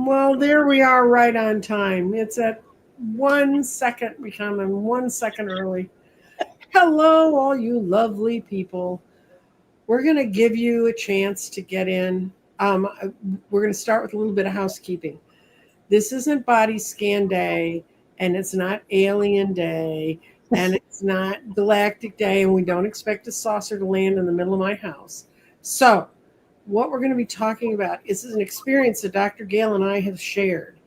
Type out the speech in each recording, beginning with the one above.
Well, there we are right on time. It's at 1 second. We come in 1 second early. Hello, all you lovely people. We're going to give you a chance to get in. We're going to start with a little bit of housekeeping. This isn't body scan day, and it's not alien day, and it's not galactic day, and we don't expect a saucer to land in the middle of my house. So, what we're going to be talking about is an experience that Dr. Gail and I have shared.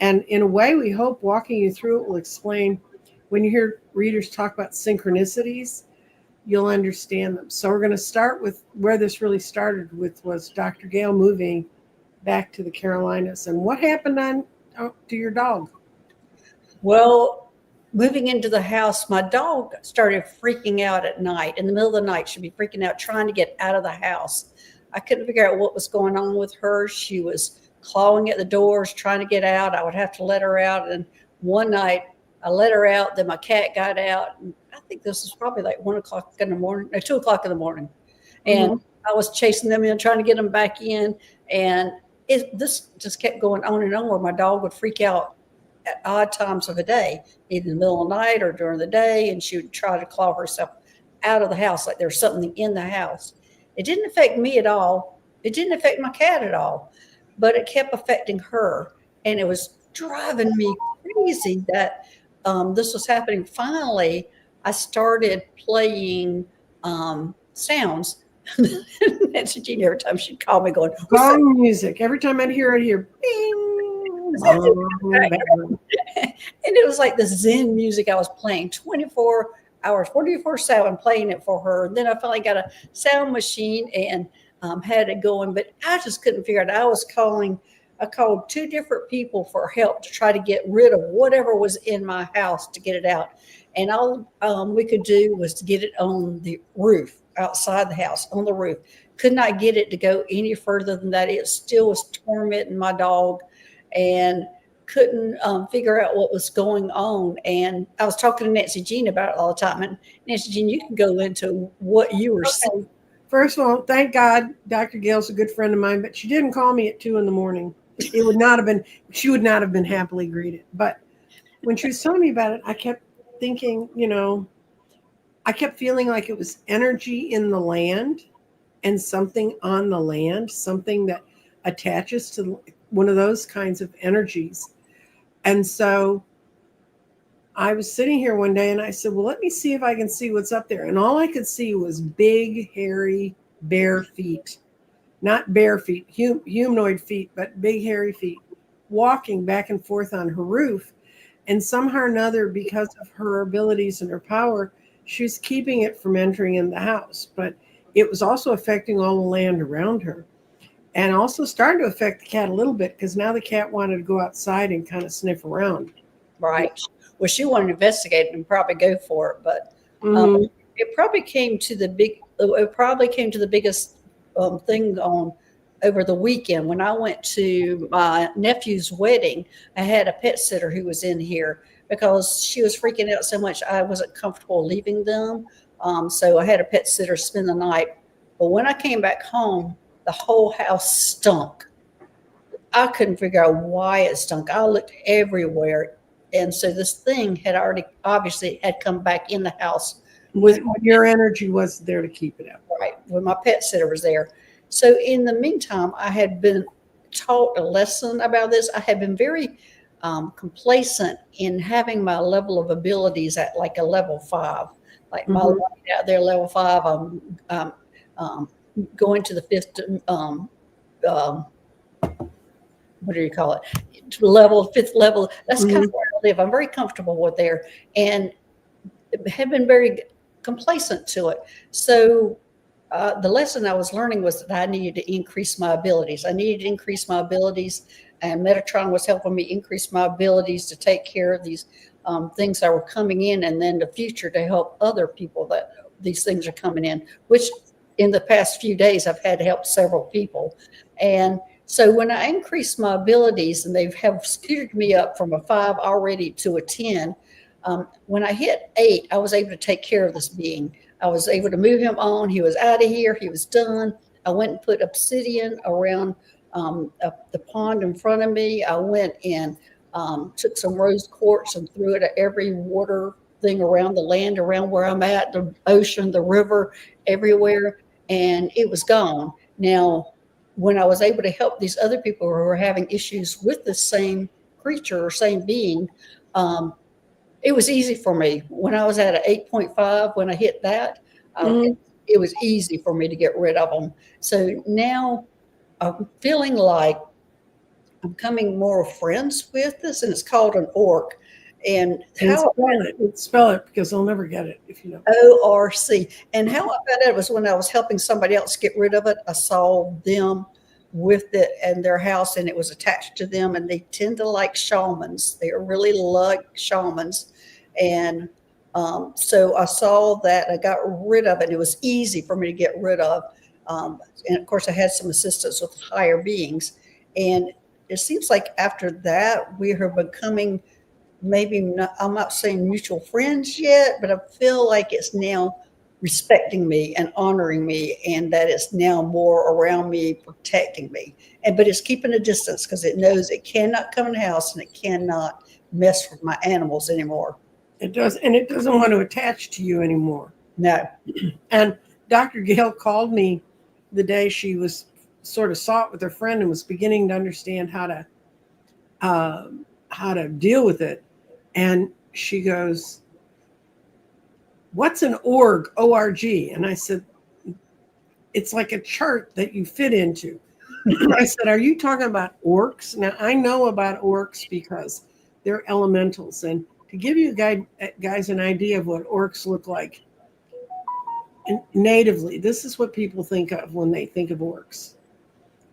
And in a way, we hope walking you through it will explain when you hear readers talk about synchronicities, you'll understand them. So we're going to start with where this really started with was Dr. Gail moving back to the Carolinas. And what happened to your dog? Well, moving into the house, my dog started freaking out at night. In the middle of the night, she'd be freaking out, trying to get out of the house. I couldn't figure out what was going on with her. She was clawing at the doors, trying to get out. I would have to let her out. And one night I let her out. Then my cat got out. And I think this was probably like 1 o'clock in the morning, or 2 o'clock in the morning. And I was chasing them in, trying to get them back in. And this just kept going on and on, where my dog would freak out at odd times of the day, either in the middle of the night or during the day. And she would try to claw herself out of the house like there's something in the house. It didn't affect me at all. It didn't affect my cat at all, but it kept affecting her. And it was driving me crazy that this was happening. Finally, I started playing sounds. Nancy Jean, every time she'd call me going, gong music. Every time I'd hear bing. And it was like the Zen music I was playing 24 hours, 24/7, playing it for her. And then I finally got a sound machine and had it going, but I just couldn't figure it out. I called 2 different people for help to try to get rid of whatever was in my house, to get it out. And all we could do was to get it on the roof, outside the house, on the roof. Could not get it to go any further than that. It still was tormenting my dog, and couldn't figure out what was going on. And I was talking to Nancy Jean about it all the time. And Nancy Jean, you can go into what you were saying. First of all, thank God Dr. Gail's a good friend of mine, but she didn't call me at 2 a.m. It would not have been, she would not have been happily greeted. But when she was telling me about it, I kept thinking, I kept feeling like it was energy in the land and something on the land, something that attaches to one of those kinds of energies. And so I was sitting here one day and I said, well, let me see if I can see what's up there. And all I could see was big, hairy, bare feet. Not bare feet, humanoid feet, but big, hairy feet, walking back and forth on her roof. And somehow or another, because of her abilities and her power, she was keeping it from entering in the house. But it was also affecting all the land around her. And also starting to affect the cat a little bit, because now the cat wanted to go outside and kind of sniff around. Right. Well, she wanted to investigate and probably go for it, but it probably came to the biggest thing on over the weekend. When I went to my nephew's wedding, I had a pet sitter who was in here because she was freaking out so much. I wasn't comfortable leaving them. So I had a pet sitter spend the night. But when I came back home, the whole house stunk. I couldn't figure out why it stunk. I looked everywhere. And so this thing had already obviously had come back in the house. When your energy wasn't there to keep it out. Right. When my pet sitter was there. So in the meantime, I had been taught a lesson about this. I had been very complacent in having my level of abilities at like a level 5. Like my light out there, level 5. I'm going to the 5th, what do you call it? Level, 5th level. That's kind of where I live. I'm very comfortable with there, and have been very complacent to it. So the lesson I was learning was that I needed to increase my abilities. And Metatron was helping me increase my abilities to take care of these things that were coming in, and then the future to help other people that these things are coming in, which in the past few days I've had to help several people. And so when I increased my abilities, and they have scooted me up from a 5 already to a 10, when I hit 8, I was able to take care of this being. I was able to move him on. He was out of here. He was done. I went and put obsidian around up the pond in front of me. I went and took some rose quartz and threw it at every water thing around the land, around where I'm at, the ocean, the river, everywhere, and it was gone. Now, when I was able to help these other people who were having issues with the same creature or same being, it was easy for me. When I was at an 8.5, when I hit that, Mhm. it was easy for me to get rid of them. So now I'm feeling like I'm becoming more friends with this, and it's called an orc. And And how spell it because I'll never get it if you don't. ORC. And how I found out was when I was helping somebody else get rid of it. I saw them with it in their house, and it was attached to them. And they tend to like shamans. They are really like shamans. And so I saw that. I got rid of it. It was easy for me to get rid of. And of course, I had some assistance with higher beings. And it seems like after that, we are becoming maybe not, I'm not saying mutual friends yet, but I feel like it's now respecting me and honoring me, and that it's now more around me, protecting me. And but it's keeping a distance because it knows it cannot come in the house and it cannot mess with my animals anymore. It does, and it doesn't want to attach to you anymore. No. And Dr. Gail called me the day she was sort of saw it with her friend and was beginning to understand how to deal with it. And she goes, "What's an org? ORG?" And I said, "It's like a chart that you fit into." I said, "Are you talking about orcs?" Now I know about orcs because they're elementals, and to give you guys an idea of what orcs look like natively, this is what people think of when they think of orcs.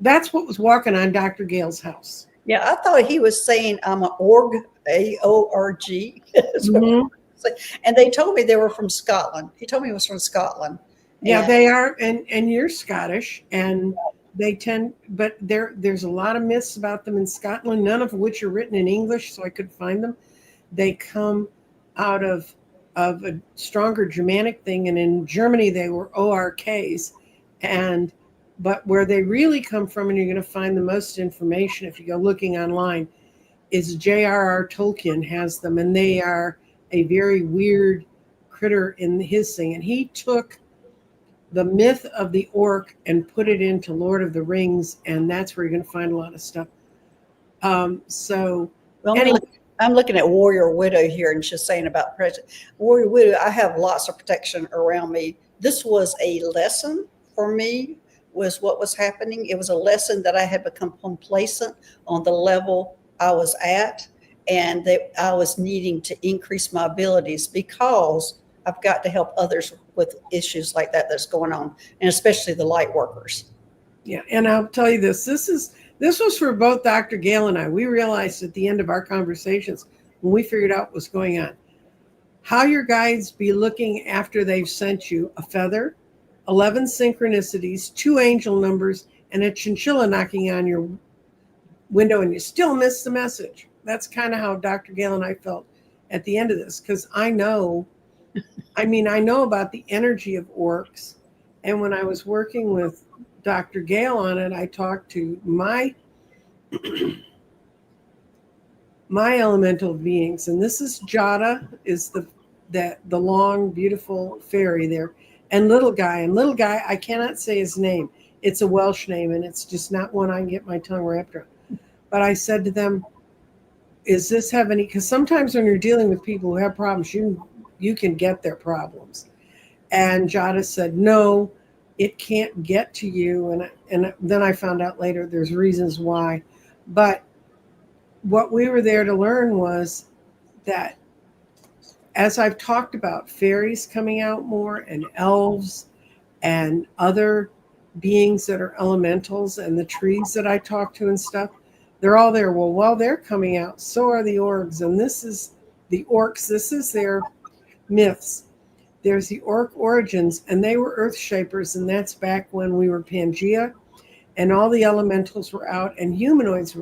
That's what was walking on Dr. Gail's house. Yeah, I thought he was saying I'm an org, AORG. Mm-hmm. And they told me they were from Scotland. He told me he was from Scotland. Yeah, And they are, and you're Scottish, and they tend, but there's a lot of myths about them in Scotland, none of which are written in English, so I could find them. They come out of a stronger Germanic thing, and in Germany they were ORKs, and but where they really come from, and you're going to find the most information if you go looking online, is J.R.R. Tolkien has them, and they are a very weird critter in his thing, and he took the myth of the orc and put it into Lord of the Rings, and that's where you're going to find a lot of stuff. So well, anyway, I'm looking at Warrior Widow here, and she's saying about prejudice. Warrior Widow, I have lots of protection around me. This was a lesson for me, was what was happening. It was a lesson that I had become complacent on the level I was at, and that I was needing to increase my abilities because I've got to help others with issues like that that's going on, and especially the light workers. yeah, and I'll tell you this. This was for both Dr. Gail and I. We realized at the end of our conversations when we figured out what was going on, how your guides be looking after they've sent you a feather, 11 synchronicities, 2 angel numbers, and a chinchilla knocking on your window, and you still miss the message. That's kind of how Dr. Gail and I felt at the end of this, because I know about the energy of orcs. And when I was working with Dr. Gail on it, I talked to my elemental beings, and this is Jada, is the long, beautiful fairy there, and little guy. And little guy, I cannot say his name. It's a Welsh name, and it's just not one I can get my tongue wrapped around. But I said to them, "Is this have any?" Because sometimes when you're dealing with people who have problems, you can get their problems. And Jada said, "No, it can't get to you." And then I found out later there's reasons why. But what we were there to learn was that, as I've talked about fairies coming out more, and elves and other beings that are elementals, and the trees that I talk to and stuff, they're all there. Well, while they're coming out, so are the orgs. And this is the orcs. This is their myths. There's the orc origins, and they were earth shapers, and that's back when we were Pangea, and all the elementals were out, and humanoids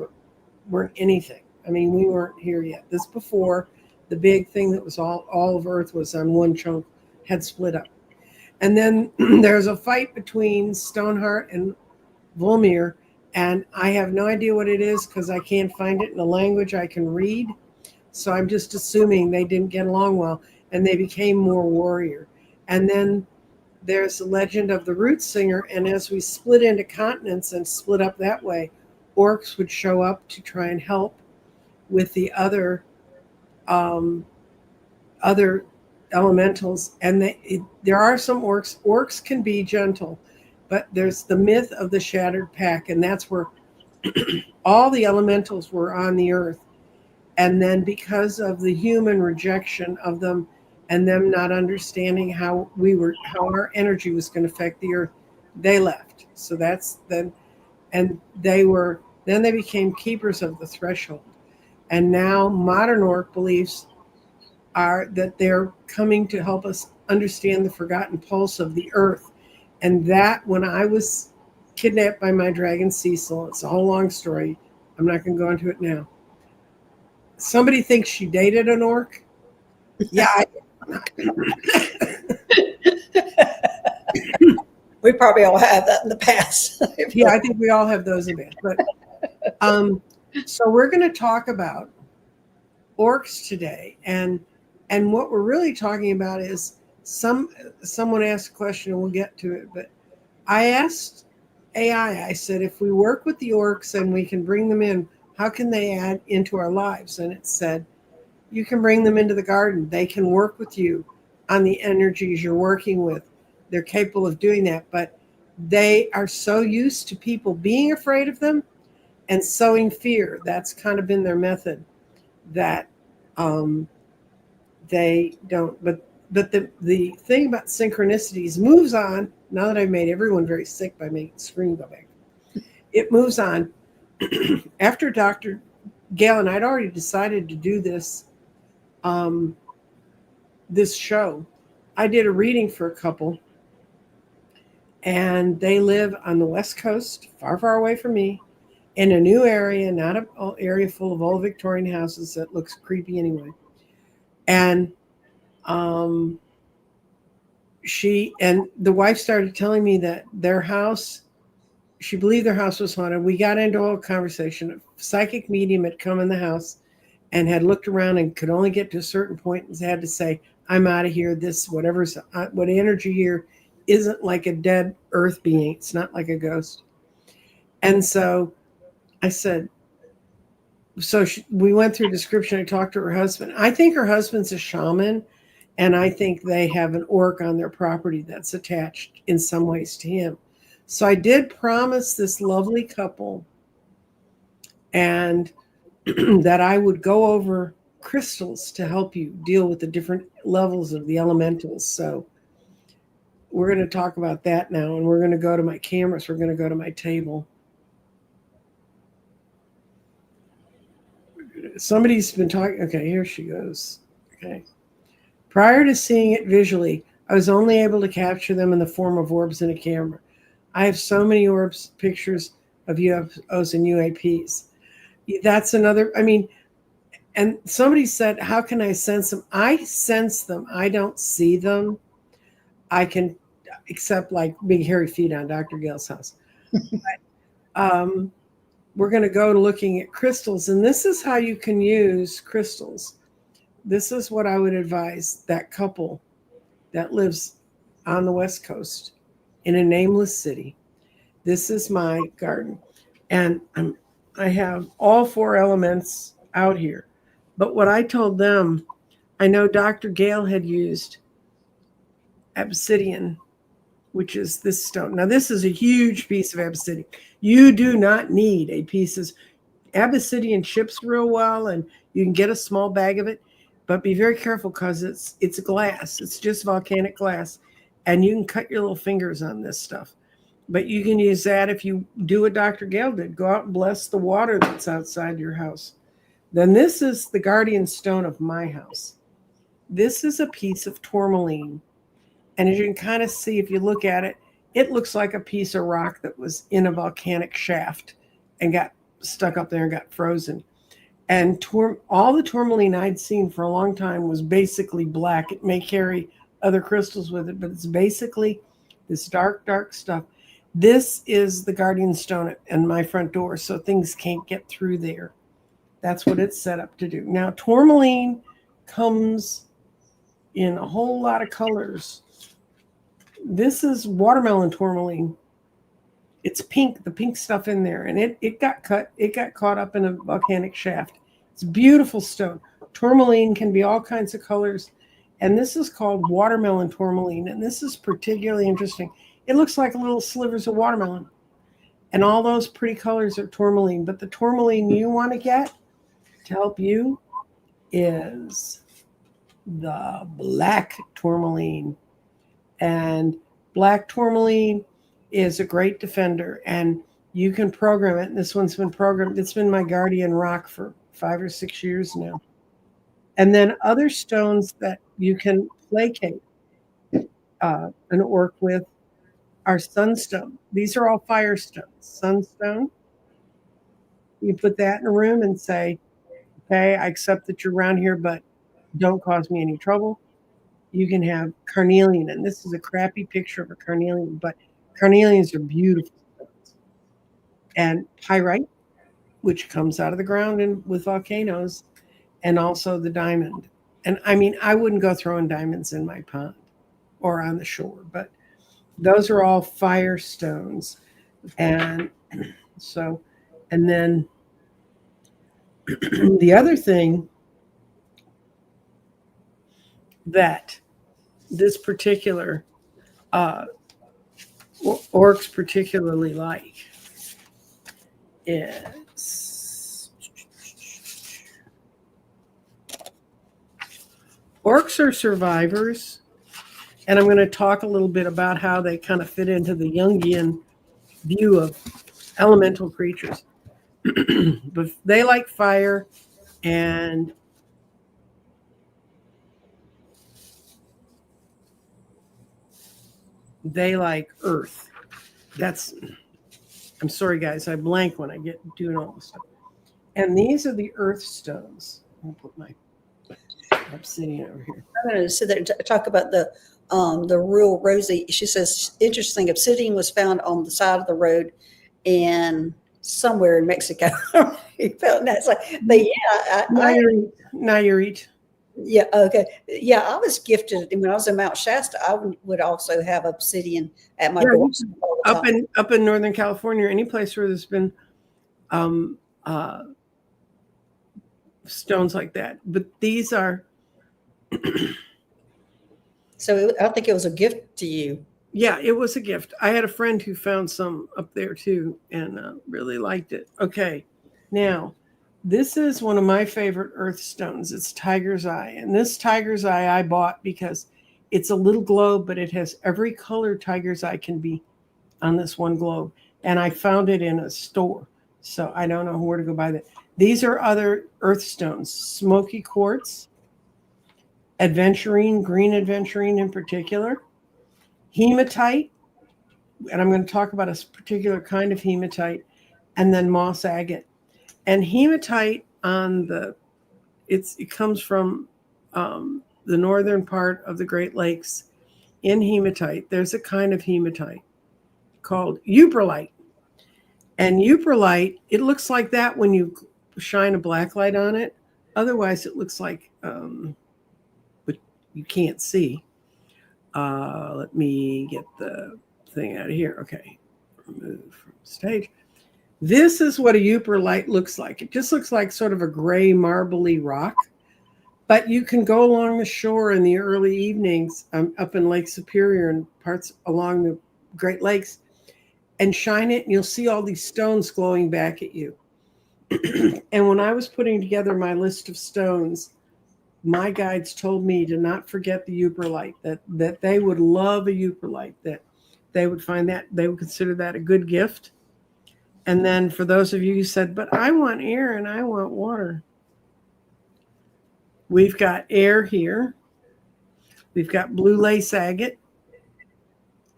weren't anything. I mean, we weren't here yet. This before the big thing that was all of Earth was on one chunk, had split up. And then there's a fight between Stoneheart and Volmir, And I have no idea what it is because I can't find it in a language I can read. So I'm just assuming they didn't get along well and they became more warrior. And then there's the legend of the root singer. And as we split into continents and split up that way, orcs would show up to try and help with the um, other elementals. And there are some orcs. Orcs can be gentle, but there's the myth of the shattered pack, and that's where all the elementals were on the earth. And then because of the human rejection of them and them not understanding how our energy was going to affect the earth, they left. So that's then, and then they became keepers of the threshold. And now modern orc beliefs are that they're coming to help us understand the forgotten pulse of the earth. And that, when I was kidnapped by my dragon Cecil, it's a whole long story. I'm not going to go into it now. Somebody thinks she dated an orc. Yeah. We probably all have that in the past. Yeah, I think we all have those in it. But so we're going to talk about orcs today, and what we're really talking about is someone asked a question, and we'll get to it. But I asked AI. I said, if we work with the orcs and we can bring them in, how can they add into our lives? And it said, you can bring them into the garden. They can work with you on the energies you're working with. They're capable of doing that, but they are so used to people being afraid of them and sowing fear. That's kind of been their method, that they don't. But the thing about synchronicities moves on. Now that I've made everyone very sick by making screen go back, it moves on. After Dr. Gail and I'd already decided to do this this show, I did a reading for a couple, and they live on the West Coast, far, far away from me, in a new area, not an area full of old Victorian houses that looks creepy anyway. And the wife started telling me that their house, she believed their house was haunted. We got into a whole conversation. A psychic medium had come in the house and had looked around and could only get to a certain point and had to say, I'm out of here. This, whatever's, what energy here isn't like a dead earth being. It's not like a ghost. And so I said, we went through a description. I talked to her husband. I think her husband's a shaman, and I think they have an orc on their property that's attached in some ways to him. So I did promise this lovely couple and that I would go over crystals to help you deal with the different levels of the elementals. So we're going to talk about that now, and we're going to go to my cameras. We're going to go to my table. Somebody's been talking. Okay, here she goes. Okay. Prior to seeing it visually, I was only able to capture them in the form of orbs in a camera. I have so many orbs, pictures of UFOs and UAPs. That's another, and somebody said, how can I sense them? I sense them. I don't see them. I can, except like big hairy feet on Dr. Gail's house. But, we're going to go to looking at crystals, and this is how you can use crystals. This is what I would advise that couple that lives on the West Coast in a nameless city. This is my garden, and I have all four elements out here. But what I told them, I know Dr. Gail had used obsidian, which is this stone. Now, this is a huge piece of obsidian. You do not need a piece of obsidian, chips real well, and you can get a small bag of it, but be very careful because it's glass. It's just volcanic glass, and you can cut your little fingers on this stuff. But you can use that if you do what Dr. Gail did. Go out and bless the water that's outside your house. Then this is the guardian stone of my house. This is a piece of tourmaline. And as you can kind of see, if you look at it, it looks like a piece of rock that was in a volcanic shaft and got stuck up there and got frozen. And all the tourmaline I'd seen for a long time was basically black. It may carry other crystals with it, but it's basically this dark, dark stuff. This is the guardian stone at my front door, so things can't get through there. That's what it's set up to do. Now, tourmaline comes in a whole lot of colors. This is watermelon tourmaline. It's pink, the pink stuff in there, and it got caught up in a volcanic shaft. It's a beautiful stone. Tourmaline can be all kinds of colors, and this is called watermelon tourmaline, and this is particularly interesting. It looks like little slivers of watermelon, and all those pretty colors are tourmaline, but the tourmaline you want to get to help you is the black tourmaline. And black tourmaline is a great defender, and you can program it. And this one's been programmed. It's been my guardian rock for 5 or 6 years now. And then other stones that you can placate an orc with are sunstone. These are all fire stones. Sunstone. You put that in a room and say, okay, I accept that you're around here, but don't cause me any trouble. You can have carnelian, and this is a crappy picture of a carnelian, but carnelians are beautiful stones. And pyrite, which comes out of the ground and with volcanoes, and also the diamond. And I mean, I wouldn't go throwing diamonds in my pond or on the shore, but those are all fire stones. And so, and then the other thing that this particular orcs particularly like is orcs are survivors, and I'm going to talk a little bit about how they kind of fit into the Jungian view of elemental creatures. But they like fire, and they like earth. I'm sorry, guys, I blank when I get doing all this stuff. And these are the earth stones. I'll put my obsidian over here. I'm going to sit there and talk about the real rosy. She says, interesting, obsidian was found on the side of the road and somewhere in Mexico. He felt that's like, but yeah, Nayarit. Yeah. Okay. Yeah, I was gifted when I was in Mount Shasta. I would also have obsidian at my door up in Northern California, any place where there's been stones like that. But these are. So I think it was a gift to you. Yeah, it was a gift. I had a friend who found some up there too and really liked it. Okay, now this is one of my favorite earth stones. It's tiger's eye. And this tiger's eye I bought because it's a little globe, but it has every color tiger's eye can be on this one globe. And I found it in a store. So I don't know where to go buy that. These are other earth stones, smoky quartz, aventurine, green aventurine in particular, hematite, and I'm going to talk about a particular kind of hematite, and then moss agate. And hematite it comes from the northern part of the Great Lakes. In hematite, there's a kind of hematite called euprolite. And euprolite, it looks like that when you shine a black light on it. Otherwise, it looks like, but you can't see. Let me get the thing out of here. Okay, remove from stage. This is what a euprolite looks like. It just looks like sort of a gray marbly rock, but you can go along the shore in the early evenings up in Lake Superior and parts along the Great Lakes and shine it, and you'll see all these stones glowing back at you. And when I was putting together my list of stones, my guides told me to not forget the euprolite, that they would love a euprolite, that they would find that, they would consider that a good gift. And then for those of you who said, but I want air and I want water. We've got air here. We've got blue lace agate.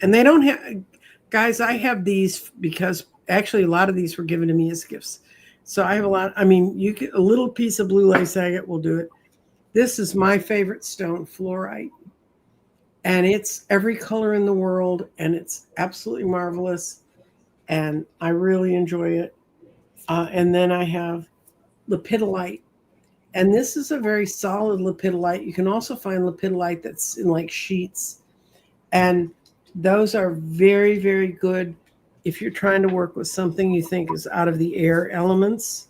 And they don't have, guys, I have these because actually a lot of these were given to me as gifts. So I have a lot, a little piece of blue lace agate will do it. This is my favorite stone, fluorite. And it's every color in the world, and it's absolutely marvelous. and I really enjoy it. And then I have lepidolite, and this is a very solid lepidolite. You can also find lepidolite that's in like sheets, and those are very, very good if you're trying to work with something you think is out of the air elements.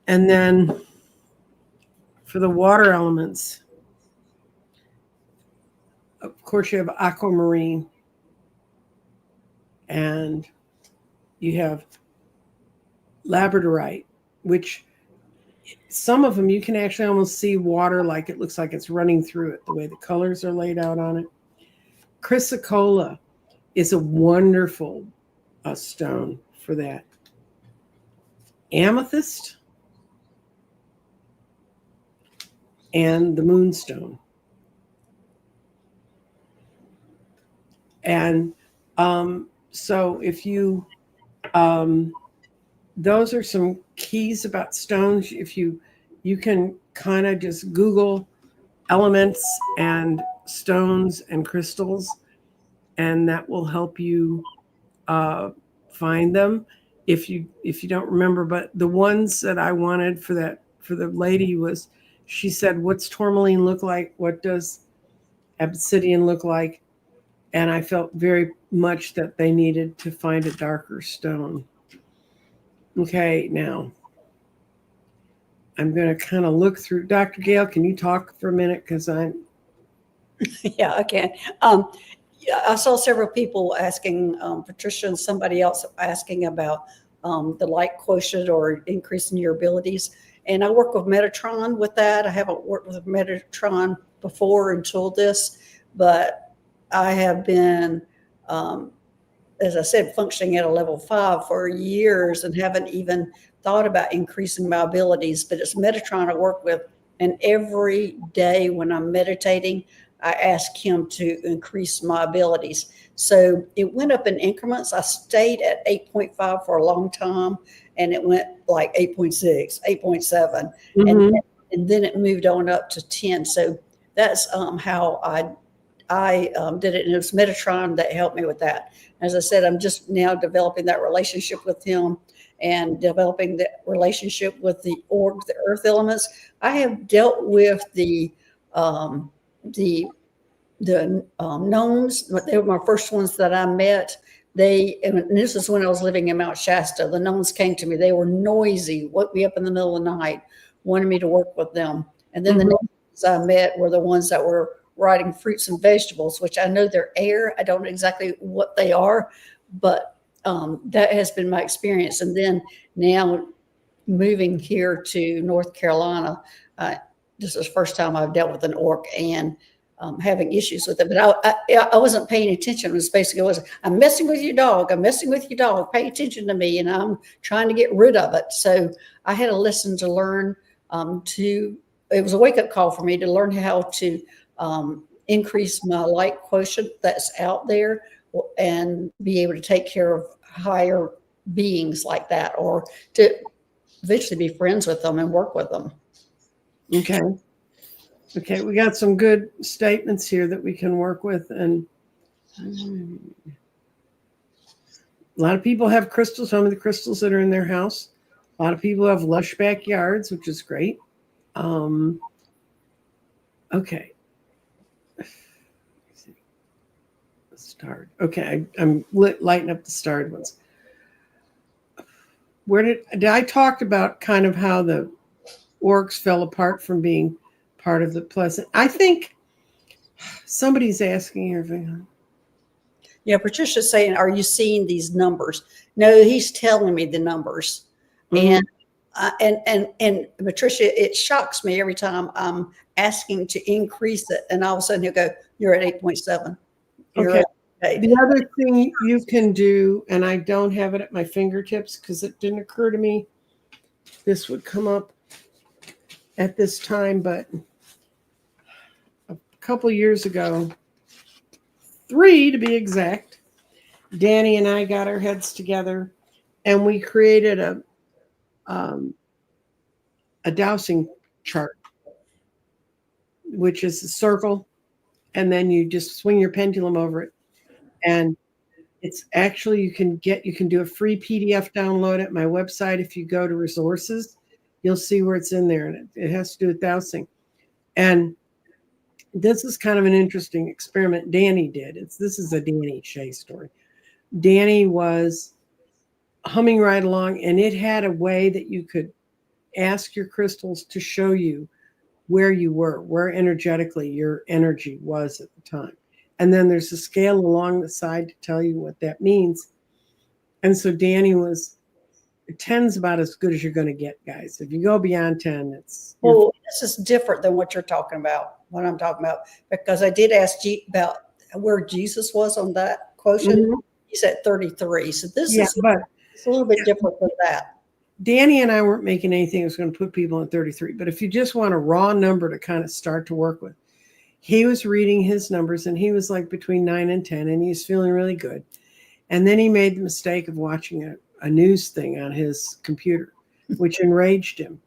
And then for the water elements, of course, you have aquamarine, and you have labradorite, which some of them you can actually almost see water, like it looks like it's running through it, the way the colors are laid out on it. Chrysocolla is a wonderful stone for that. Amethyst and the moonstone. And so if you, those are some keys about stones. If you can kind of just Google elements and stones and crystals, and that will help you find them if you don't remember. But the ones that I wanted for the lady was, she said, what's tourmaline look like? What does obsidian look like? And I felt very much that they needed to find a darker stone. Okay, now I'm going to kind of look through. Dr. Gail, can you talk for a minute? Because I'm. Yeah, I can. Yeah, I saw several people asking, Patricia and somebody else asking about the light quotient or increasing your abilities. And I work with Metatron with that. I haven't worked with Metatron before until this, but I have been, as I said, functioning at a level 5 for years and haven't even thought about increasing my abilities. But it's Metatron I work with. And every day when I'm meditating, I ask him to increase my abilities. So it went up in increments. I stayed at 8.5 for a long time, and it went like 8.6, 8.7, Mm-hmm. and then it moved on up to 10. So that's how I did it, and it was Metatron that helped me with that. As I said, I'm just now developing that relationship with him and developing the relationship with the earth elements. I have dealt with the gnomes. They were my first ones that I met. And this is when I was living in Mount Shasta. The gnomes came to me. They were noisy, woke me up in the middle of the night, wanted me to work with them. And then the next ones I met were the ones that were riding fruits and vegetables, which I know they're air. I don't know exactly what they are, but that has been my experience. And then now moving here to North Carolina, this is the first time I've dealt with an orc and having issues with it. But I wasn't paying attention. It was basically, I'm messing with your dog. I'm messing with your dog. Pay attention to me. And I'm trying to get rid of it. So I had a lesson to learn it was a wake-up call for me to learn how to increase my light quotient that's out there and be able to take care of higher beings like that, or to eventually be friends with them and work with them. Okay. Okay, we got some good statements here that we can work with. And a lot of people have crystals, some of the crystals that are in their house. A lot of people have lush backyards, which is great. Okay. Starred. Okay, I'm lighting up the starred ones. Where did I talked about kind of how the orcs fell apart from being part of the pleasant? I think somebody's asking here. Yeah, Patricia's saying, "Are you seeing these numbers?" No, he's telling me the numbers, and Patricia, it shocks me every time I'm asking to increase it, and all of a sudden he'll go, "You're at 8.7." Okay. The other thing you can do, and I don't have it at my fingertips because it didn't occur to me this would come up at this time, but a couple years ago, 3 to be exact, Danny and I got our heads together and we created a dowsing chart, which is a circle, and then you just swing your pendulum over it. And It's actually, you can do a free PDF download at my website. If you go to resources, you'll see where it's in there, and it has to do with dowsing. And this is kind of an interesting experiment Danny did. This is a Danny Shea story. Danny was humming right along, and it had a way that you could ask your crystals to show you where you were, where energetically your energy was at the time. And then there's a scale along the side to tell you what that means. And so Danny was 10's about as good as you're going to get, guys. If you go beyond 10, well, this is different than what you're talking about, what I'm talking about, because I did ask about where Jesus was on that quotient. Mm-hmm. He's at 33. So this is it's a little bit different than that. Danny and I weren't making anything that was going to put people in 33. But if you just want a raw number to kind of start to work with, he was reading his numbers, and he was like between 9 and 10, and he was feeling really good. And then he made the mistake of watching a news thing on his computer, which enraged him.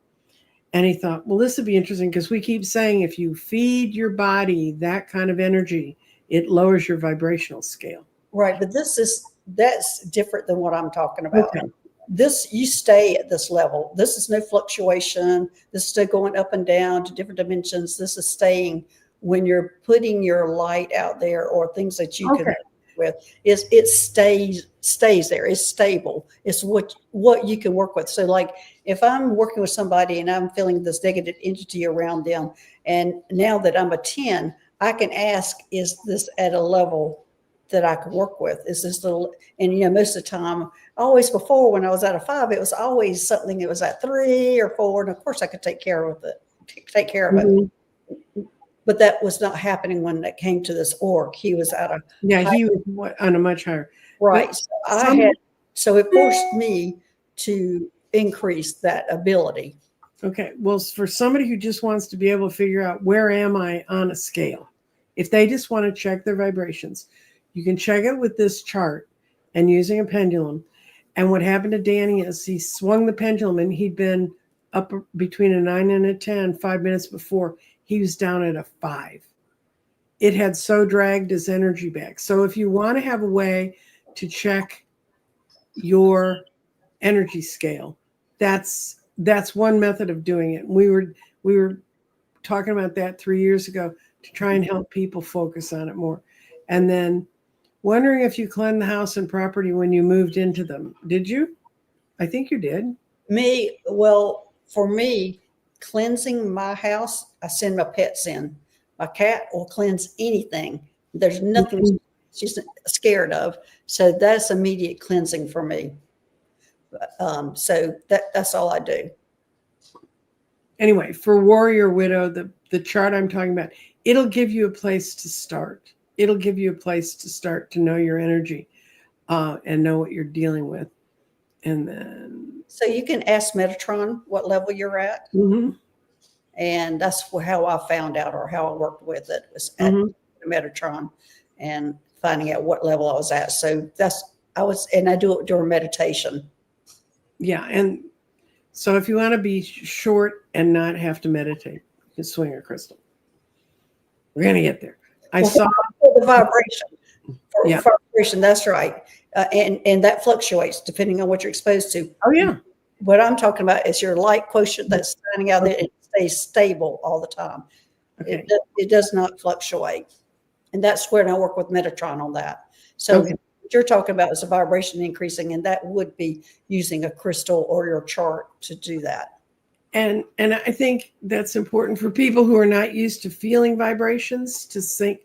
And he thought, well, this would be interesting, because we keep saying if you feed your body that kind of energy, it lowers your vibrational scale. Right. But that's different than what I'm talking about. Okay. This, you stay at this level. This is no fluctuation. This is still going up and down to different dimensions. This is staying when you're putting your light out there, or things that you can with, it stays there. It's stable. It's what you can work with. So like if I'm working with somebody and I'm feeling this negative entity around them, and now that I'm a 10, I can ask, is this at a level that I can work with? Is this little, and most of the time, always before when I was at a 5, it was always something that was at 3 or 4. And of course I could take care of it. But that was not happening when it came to this orc. He was at a he was on a much higher. Right. So it forced me to increase that ability. Okay. Well, for somebody who just wants to be able to figure out where am I on a scale, if they just want to check their vibrations, you can check it with this chart and using a pendulum. And what happened to Danny is he swung the pendulum, and he'd been up between a 9 and a 10 5 minutes before. He was down at a 5. It had so dragged his energy back. So if you want to have a way to check your energy scale, that's one method of doing it. We were talking about that 3 years ago to try and help people focus on it more. And then wondering if you cleaned the house and property when you moved into them. Did you? I think you did. Well, for me, cleansing my house, I send my pets in. My cat will cleanse anything. There's nothing she's scared of. So that's immediate cleansing for me. So that's all I do. Anyway, for Warrior Widow, the chart I'm talking about, it'll give you a place to start. It'll give you a place to start to know your energy and know what you're dealing with. And then, so you can ask Metatron what level you're at. Mm-hmm. And that's how I found out, or how I worked with it, was at Metatron and finding out what level I was at. So and I do it during meditation. Yeah. And so if you want to be short and not have to meditate, you can swing a crystal. We're going to get there. I saw the vibration. Vibration, that's right. And that fluctuates depending on what you're exposed to. Oh, yeah. What I'm talking about is your light quotient that's standing out there. It stays stable all the time. Okay. It does not fluctuate. And that's where I work with Metatron on that. So what you're talking about is a vibration increasing, and that would be using a crystal or your chart to do that. And I think that's important for people who are not used to feeling vibrations to think,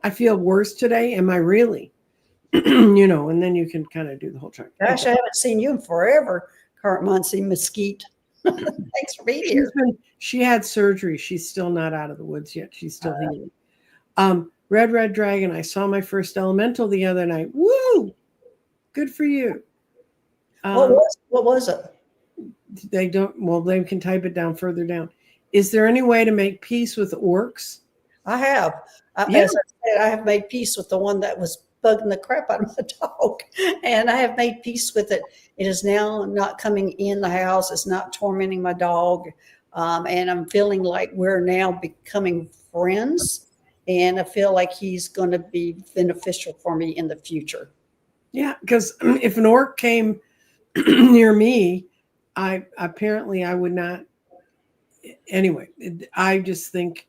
I feel worse today. Am I really? And then you can kind of do the whole chart. Gosh, I haven't seen you in forever, Current Muncie Mesquite. Thanks for being here. She had surgery. She's still not out of the woods yet. She's still healing. Red Dragon, I saw my first elemental the other night. Woo! Good for you. What was it? They can type it down further down. Is there any way to make peace with orcs? I have. As I said, I have made peace with the one that was bugging the crap out of my dog. And I have made peace with it. It is now not coming in the house. It's not tormenting my dog. And I'm feeling like we're now becoming friends. And I feel like he's going to be beneficial for me in the future. Yeah, because if an orc came near me, I would not. Anyway, I just think.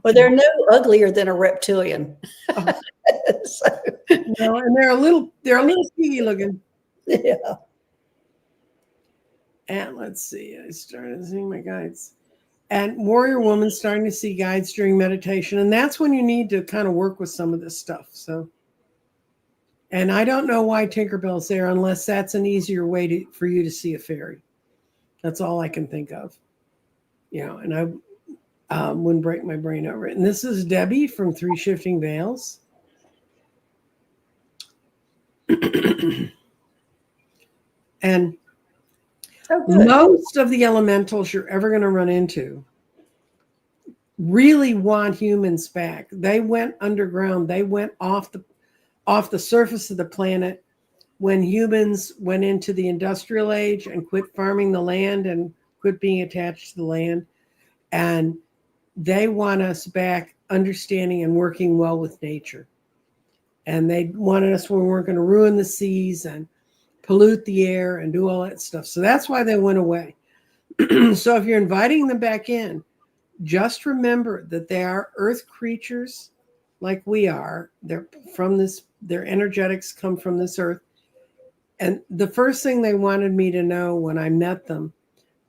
Well, they're no uglier than a reptilian. Oh, So, no, and they're a little piggy looking. yeah. And let's see, I started seeing my guides. And Warrior Woman's starting to see guides during meditation. And that's when you need to kind of work with some of this stuff. So, and I don't know why Tinkerbell's there unless that's an easier way for you to see a fairy. That's all I can think of. You know, and I wouldn't break my brain over it. And this is Debbie from Three Shifting Veils. And most of the elementals you're ever going to run into really want humans back. They went underground. They went off the surface of the planet when humans went into the industrial age and quit farming the land and quit being attached to the land. And they want us back understanding and working well with nature. And they wanted us when we weren't going to ruin the seas and pollute the air and do all that stuff. So that's why they went away. So if you're inviting them back in, just remember that they are earth creatures like we are. They're from this, their energetics come from this earth. And the first thing they wanted me to know when I met them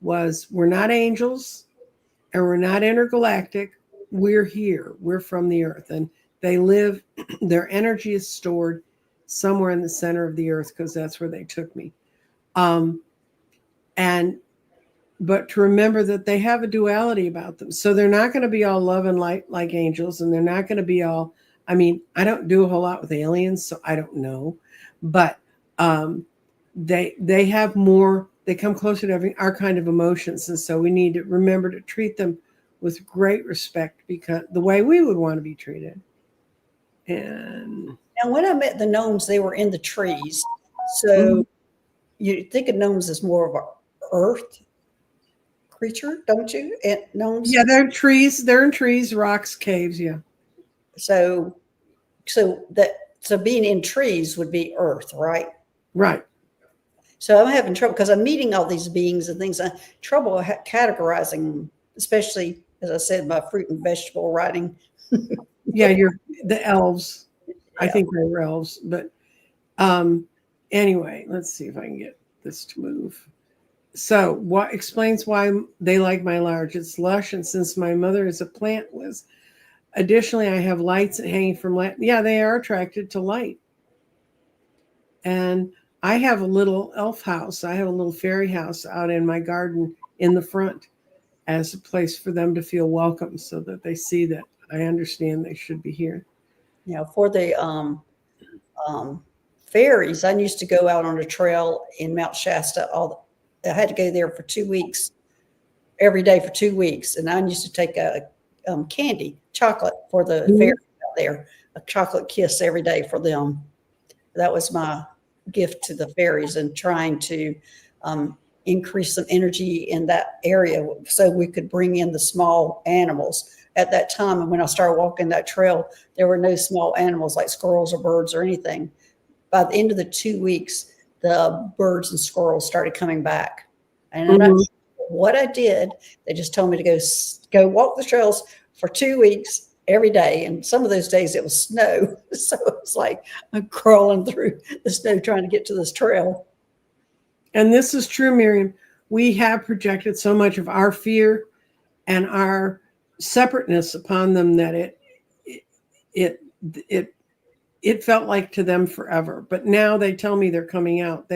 was we're not angels and we're not intergalactic. We're here. We're from the earth. And they live, their energy is stored somewhere in the center of the earth because that's where they took me. But to remember that they have a duality about them. So they're not going to be all love and light like angels, and they're not going to be all, I mean, I don't do a whole lot with aliens, so I don't know. But they have more, they come closer to having our kind of emotions. And so we need to remember to treat them with great respect, because the way we would want to be treated. And now when I met the gnomes, they were in the trees. So you think of gnomes as more of an earth creature, don't you? And gnomes? Yeah, they're trees. They're in trees, rocks, caves. Yeah. So being in trees would be earth, right? Right. So I'm having trouble because I'm meeting all these beings and things. I trouble categorizing them, especially as I said, my fruit and vegetable writing. Yeah, you're the elves. Yeah. I think they're elves. But anyway, let's see if I can get this to move. So what explains why they like my large? It's lush, and since my mother is a plant whiz. Additionally, I have lights hanging from light. Yeah, they are attracted to light. And I have a little elf house. I have a little fairy house out in my garden in the front as a place for them to feel welcome, so that they see that I understand they should be here. You know, for the fairies, I used to go out on a trail in Mount Shasta. I had to go there for 2 weeks, every day for 2 weeks. And I used to take a candy, chocolate for the fairies out there, a chocolate kiss every day for them. That was my gift to the fairies, and trying to increase some energy in that area so we could bring in the small animals. At that time, and when I started walking that trail, there were no small animals like squirrels or birds or anything. By the end of the 2 weeks, the birds and squirrels started coming back. And I'm not sure what I did. They just told me to go walk the trails for 2 weeks every day. And some of those days it was snow. So it was like I'm crawling through the snow trying to get to this trail. And this is true, Miriam. We have projected so much of our fear and our separateness upon them that it felt like to them forever. But now they tell me they're coming out.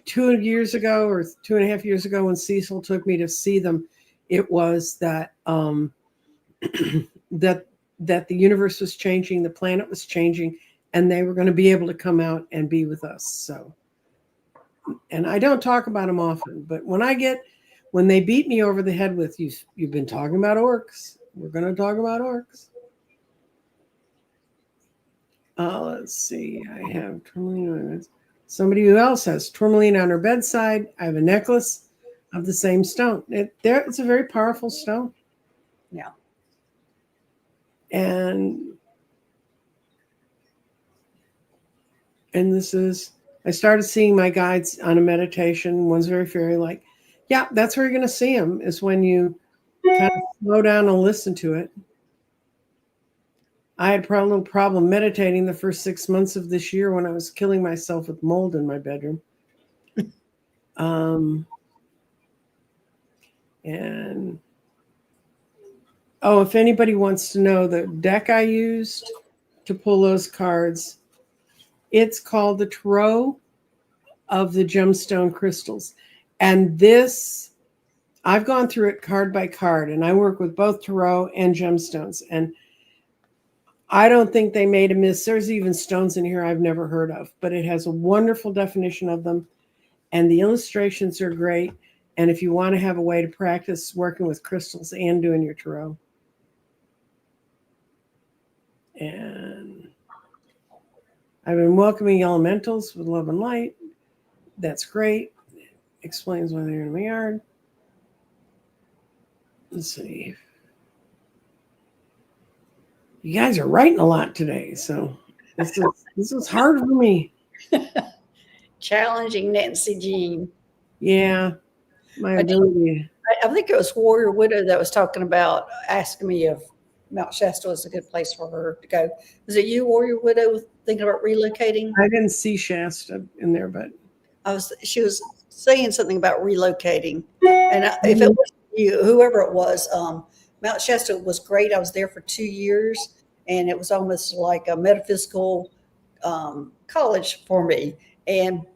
2 years ago or 2.5 years ago, when Cecil took me to see them, it was that that the universe was changing, the planet was changing, and they were going to be able to come out and be with us. So, and I don't talk about them often, but when they beat me over the head with you've been talking about orcs, we're going to talk about orcs. Let's see. I have tourmaline. Somebody who else has tourmaline on her bedside. I have a necklace of the same stone. It's a very powerful stone. Yeah. And And I started seeing my guides on a meditation. One's very fairy like. Yeah, that's where you're going to see them, is when you kind of slow down and listen to it. I had a little problem meditating the first 6 months of this year when I was killing myself with mold in my bedroom. And if anybody wants to know the deck I used to pull those cards, it's called the Tarot of the Gemstone Crystals. And this, I've gone through it card by card, and I work with both tarot and gemstones. And I don't think they made a miss. There's even stones in here I've never heard of, but it has a wonderful definition of them. And the illustrations are great. And if you want to have a way to practice working with crystals and doing your tarot. And I've been welcoming elementals with love and light. That's great. Explains why they're in my yard. Let's see. You guys are writing a lot today, so this is hard for me. Challenging Nancy Jean. Yeah, my ability. I think it was Warrior Widow that was talking about asking me if Mount Shasta was a good place for her to go. Was it you, Warrior Widow, thinking about relocating? I didn't see Shasta in there, but she was saying something about relocating, and if it was you, whoever it was, Mount Shasta was great. I was there for 2 years, and it was almost like a metaphysical college for me.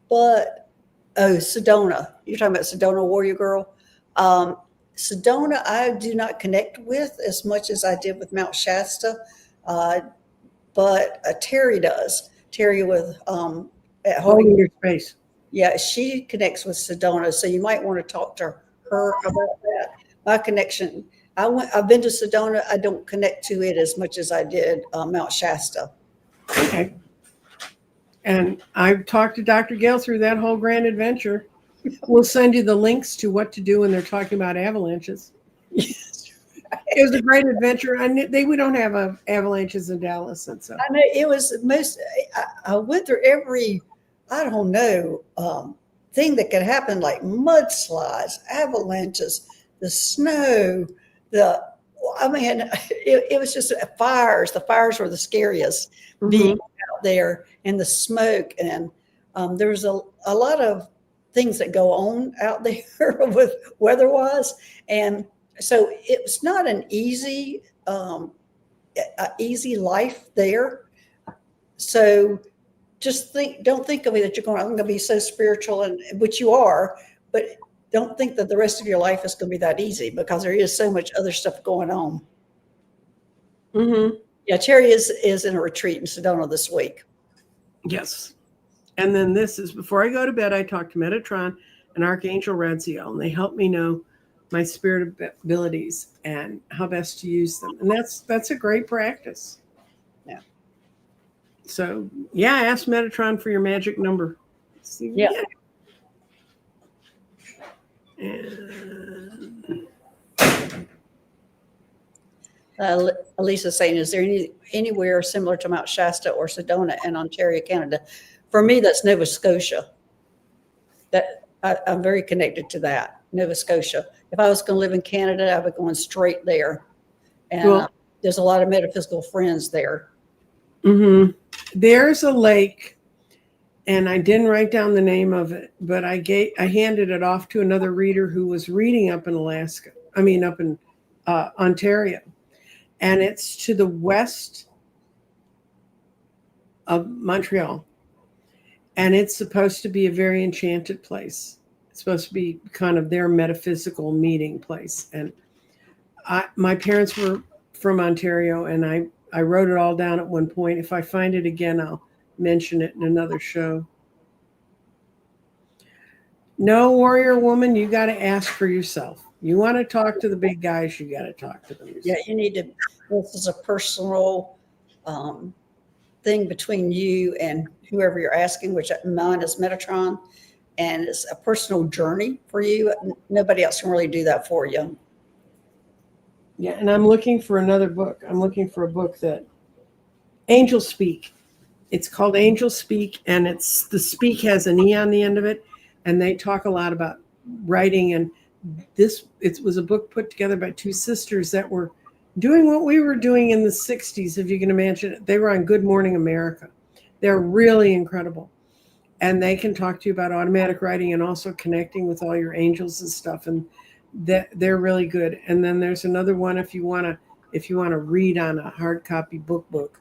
But Sedona, you're talking about Sedona, Warrior Girl. Sedona, I do not connect with as much as I did with Mount Shasta, but Terry does. Terry with at holding your space. Yeah, she connects with Sedona, so you might want to talk to her about that. My connection, I've been to Sedona. I don't connect to it as much as I did Mount Shasta. Okay. And I've talked to Dr. Gail through that whole grand adventure. We'll send you the links to what to do when they're talking about avalanches. Yes. It was a great adventure. We don't have avalanches in Dallas. And so I know it was I went through every, I don't know, thing that could happen, like mudslides, avalanches, the snow, it was just fires. The fires were the scariest, being out there, and the smoke. And there was a lot of things that go on out there with weather-wise. And so it was not an easy life there. So just don't think of it that I'm going to be so spiritual, and which you are, but don't think that the rest of your life is going to be that easy, because there is so much other stuff going on. Mm-hmm. Yeah, Terry is in a retreat in Sedona this week. Yes. And then this is, before I go to bed, I talk to Metatron and Archangel Radziel, and they help me know my spirit abilities and how best to use them. And that's a great practice. Yeah. So, yeah, ask Metatron for your magic number. Yeah. And Elisa's saying, is there anywhere similar to Mount Shasta or Sedona in Ontario, Canada? For me, that's Nova Scotia. That I'm very connected to that, Nova Scotia. If I was going to live in Canada, I would be going straight there. And there's a lot of metaphysical friends there. Mm-hmm. There's a lake, and I didn't write down the name of it, but I handed it off to another reader who was reading up in up in Ontario. And it's to the west of Montreal. And it's supposed to be a very enchanted place. It's supposed to be kind of their metaphysical meeting place. And my parents were from Ontario, and I wrote it all down at one point. If I find it again, I'll mention it in another show. No, warrior woman, you got to ask for yourself. You want to talk to the big guys, you got to talk to them yourself. Yeah, you need to. This is a personal thing between you and whoever you're asking, which mine is Metatron, and it's a personal journey for you. Nobody else can really do that for you. Yeah, and I'm looking for another book. I'm looking for a book that Angels Speak. It's called Angel Speak, and it's the speak has an E on the end of it, and they talk a lot about writing. And it was a book put together by two sisters that were doing what we were doing in the 60s, if you can imagine it. They were on Good Morning America. They're really incredible. And they can talk to you about automatic writing and also connecting with all your angels and stuff. And they're really good. And then there's another one if you want to read on a hard copy book.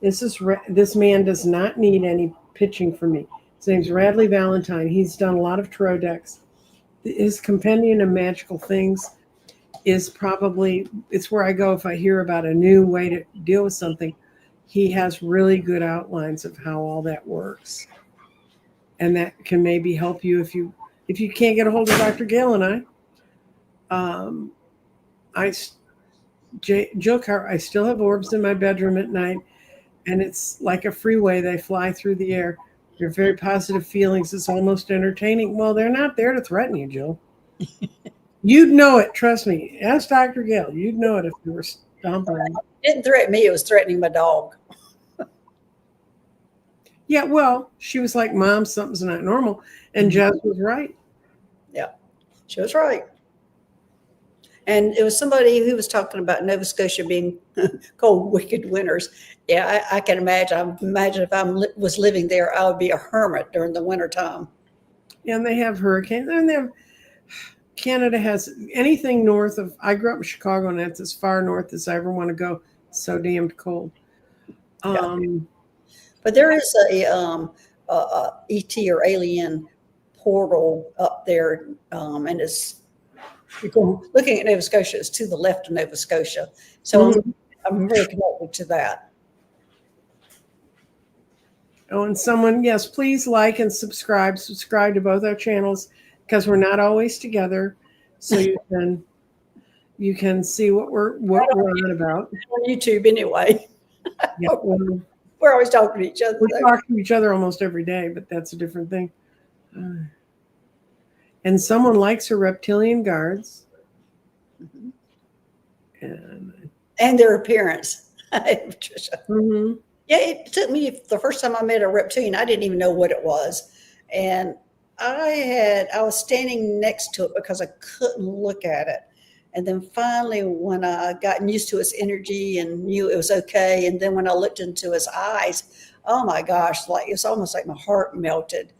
This man does not need any pitching from me. His name's Radley Valentine. He's done a lot of tarot decks. His Compendium of Magical Things is it's where I go if I hear about a new way to deal with something. He has really good outlines of how all that works. And that can maybe help you if you can't get a hold of Dr. Gail and Jill Carr, I still have orbs in my bedroom at night, and it's like a freeway. They fly through the air. They're very positive feelings. It's almost entertaining. Well, they're not there to threaten you, Jill. You'd know it. Trust me. Ask Dr. Gail. You'd know it if you were stomping. It didn't threaten me. It was threatening my dog. Yeah, well, she was like, Mom, something's not normal. And Jess was right. Yeah, she was right. And it was somebody who was talking about Nova Scotia being cold, wicked winters. Yeah, I can imagine. I imagine if I was living there, I would be a hermit during the wintertime. Yeah, and they have hurricanes. And Canada has anything north of, I grew up in Chicago, and that's as far north as I ever want to go. It's so damned cold. But there is a ET or alien portal up there, and it's looking at Nova Scotia. It's to the left of Nova Scotia, so I'm very connected to that. Oh, and someone, yes, please like and subscribe. Subscribe to both our channels because we're not always together, so you can see what we're on about. On YouTube, anyway. Yeah, we're always talking to each other. We talk to each other almost every day, but that's a different thing. And someone likes her reptilian guards. And their appearance. Patricia. Yeah, it took me the first time I met a reptilian, I didn't even know what it was. And I was standing next to it because I couldn't look at it. And then finally, when I gotten used to its energy and knew it was okay, and then when I looked into his eyes, oh my gosh, it's almost like my heart melted.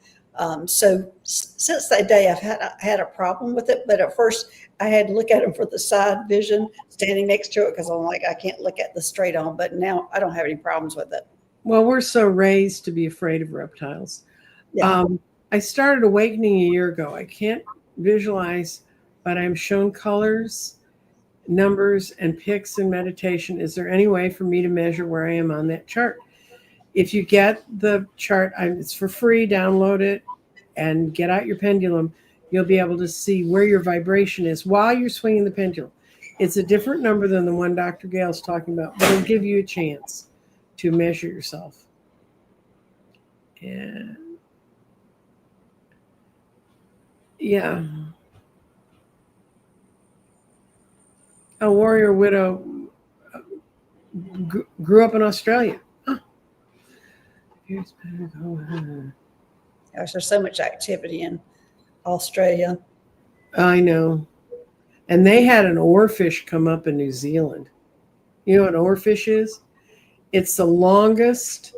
So since that day, I've had a problem with it. But at first, I had to look at him for the side vision, standing next to it, because I'm like, I can't look at the straight on. But now I don't have any problems with it. Well, we're so raised to be afraid of reptiles. Yeah. I started awakening a year ago. I can't visualize, but I'm shown colors, numbers, and pics in meditation. Is there any way for me to measure where I am on that chart? If you get the chart, it's for free. Download it and get out your pendulum. You'll be able to see where your vibration is while you're swinging the pendulum. It's a different number than the one Dr. Gail's talking about, but it'll give you a chance to measure yourself. And yeah. A warrior widow grew up in Australia. Gosh, there's so much activity in Australia. I know. And they had an oarfish come up in New Zealand. You know what an oarfish is? It's the longest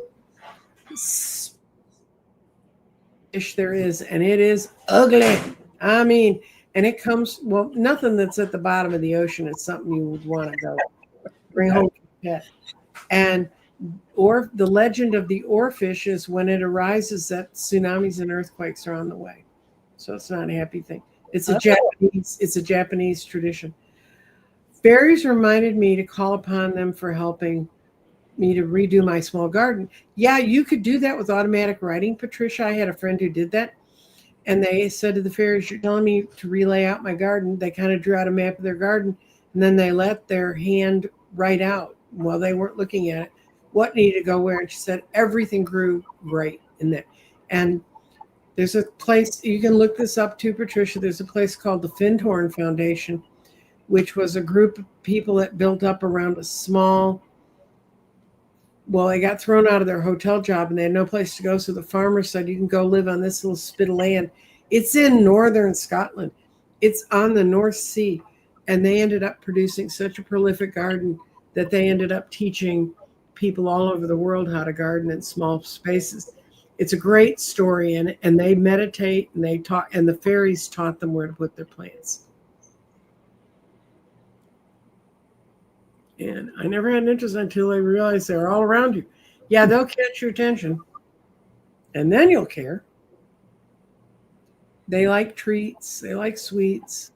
fish there is, and it is ugly. I mean, and it comes, well, nothing that's at the bottom of the ocean is something you would want to go bring home to pet. And the legend of the oarfish is when it arises that tsunamis and earthquakes are on the way. So it's not a happy thing. It's a Japanese tradition. Fairies reminded me to call upon them for helping me to redo my small garden. Yeah, you could do that with automatic writing, Patricia. I had a friend who did that. And they said to the fairies, you're telling me to relay out my garden. They kind of drew out a map of their garden, and then they let their hand write out while they weren't looking at it what needed to go where. And she said everything grew great in that. And there's a place, you can look this up too, Patricia. There's a place called the Findhorn Foundation, which was a group of people that built up around a small well, they got thrown out of their hotel job and they had no place to go. So the farmer said, you can go live on this little spit of land. It's in northern Scotland. It's on the North Sea. And they ended up producing such a prolific garden that they ended up teaching people all over the world how to garden in small spaces. It's a great story, and they meditate and they taught, and the fairies taught them where to put their plants. And I never had an interest until I realized they're all around you. Yeah, they'll catch your attention, and then you'll care. They like treats. They like sweets.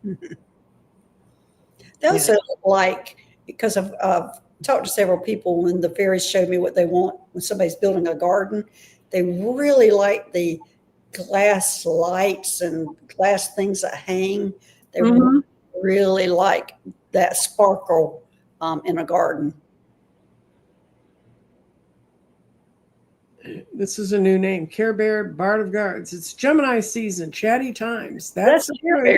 They also like, because I've talked to several people when the fairies showed me what they want when somebody's building a garden. They really like the glass lights and glass things that hang. They really like that sparkle in a garden. This is a new name, Care Bear, Bard of Guards. It's Gemini season, chatty times. That's Care Bear.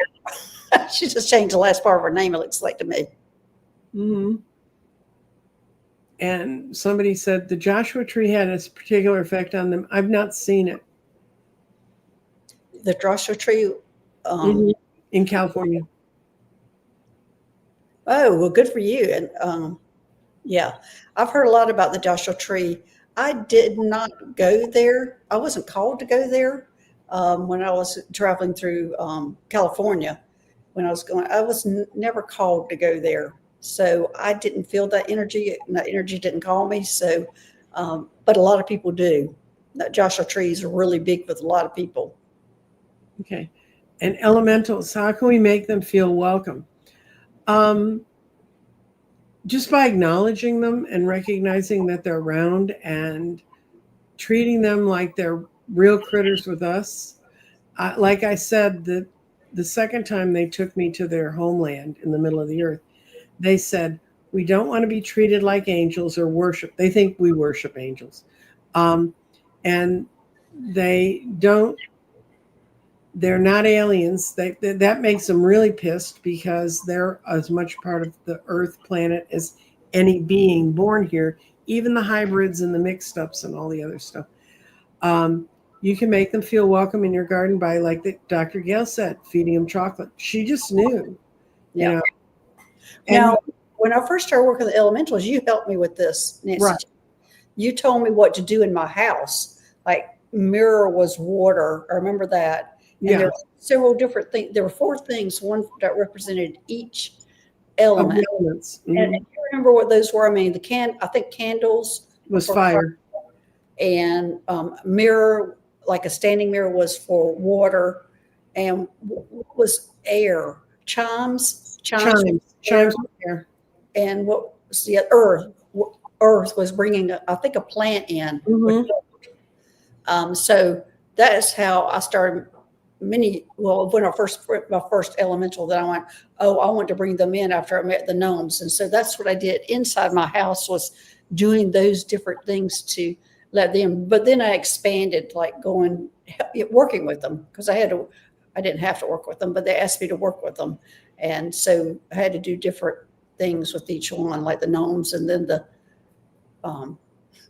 She just changed the last part of her name, it looks like to me. Mm-hmm. And somebody said the Joshua tree had a particular effect on them. I've not seen it. The Joshua tree? In California. Oh, well, good for you. And yeah, I've heard a lot about the Joshua tree. I did not go there. I wasn't called to go there when I was traveling through California. When I was going, I was never called to go there. So I didn't feel that energy. That energy didn't call me. So, but a lot of people do. That Joshua tree is really big with a lot of people. Okay. And elementals, how can we make them feel welcome? Just by acknowledging them and recognizing that they're around and treating them like they're real critters with us. Like I said, the second time they took me to their homeland in the middle of the earth, they said, we don't want to be treated like angels or worship. They think we worship angels. And they're not aliens. That makes them really pissed because they're as much part of the earth planet as any being born here, even the hybrids and the mixed ups and all the other stuff. You can make them feel welcome in your garden by, like Dr. Gail said, feeding them chocolate. She just knew, you know. Now, when I first started working with the elementals, you helped me with this, Nancy. Right. You told me what to do in my house. Like mirror was water. I remember that. And there were several different things. There were 4 things, one that represented each element. Mm-hmm. And if you remember what those were, I mean, I think candles was fire. And mirror, like a standing mirror, was for water. And was air? Chimes were air. And what was the earth? Earth was bringing, I think, a plant in. Mm-hmm. So that is how I started. When my first elemental, that I went, I want to bring them in after I met the gnomes. And so that's what I did inside my house, was doing those different things to let them. But then I expanded, like working with them, because I didn't have to work with them, but they asked me to work with them. And so I had to do different things with each one, like the gnomes and then the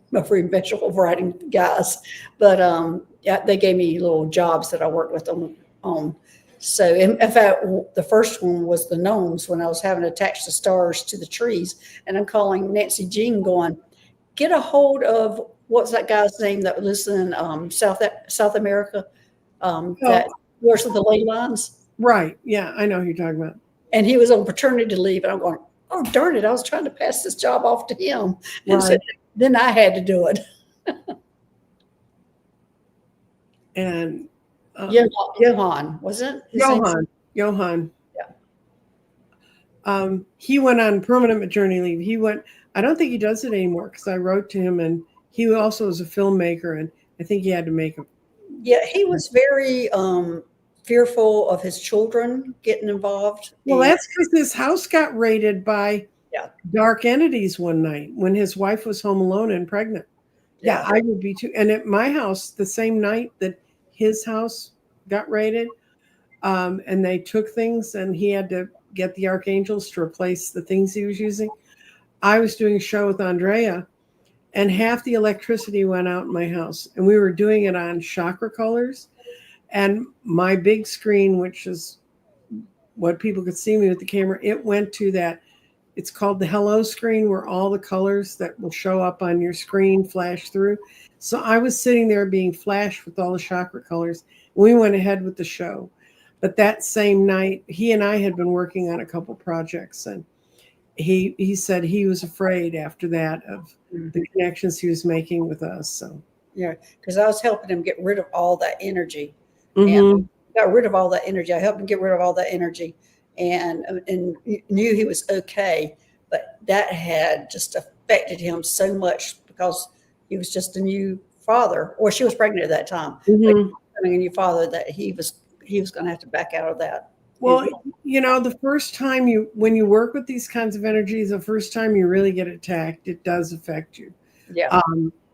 my free vegetable variety guys. But they gave me little jobs that I worked with them on. So in fact, the first one was the gnomes, when I was having to attach the stars to the trees. And I'm calling Nancy Jean going, get a hold of, what's that guy's name that lives in South America, that works with the ley lines? Right. Yeah, I know who you're talking about. And he was on paternity leave. And I'm going, oh, darn it, I was trying to pass this job off to him. And so then I had to do it. And Johan, wasn't it? Johan. Yeah. He went on permanent maternity leave. I don't think he does it anymore, because I wrote to him, and he also was a filmmaker, and I think he had to make him. Yeah, he was very fearful of his children getting involved. Well, that's because his house got raided by dark entities one night when his wife was home alone and pregnant. Yeah, I would be too. And at my house, the same night that his house got raided, and they took things, and he had to get the archangels to replace the things he was using. I was doing a show with Andrea, and half the electricity went out in my house, and we were doing it on chakra colors. And my big screen, which is what people could see me with the camera, it went to that. It's called the hello screen, where all the colors that will show up on your screen flash through. So I was sitting there being flashed with all the chakra colors. We went ahead with the show. But that same night, he and I had been working on a couple projects, and he said he was afraid after that of the connections he was making with us. So Yeah, because I was helping him get rid of all that energy, and mm-hmm. got rid of all that energy. I helped him get rid of all that energy, and knew he was okay. But that had just affected him so much because he was just a new father, or she was pregnant at that time. Mm-hmm. Becoming a new father, that he was going to have to back out of that. Well, the first time when you work with these kinds of energies, the first time you really get attacked, it does affect you. Yeah.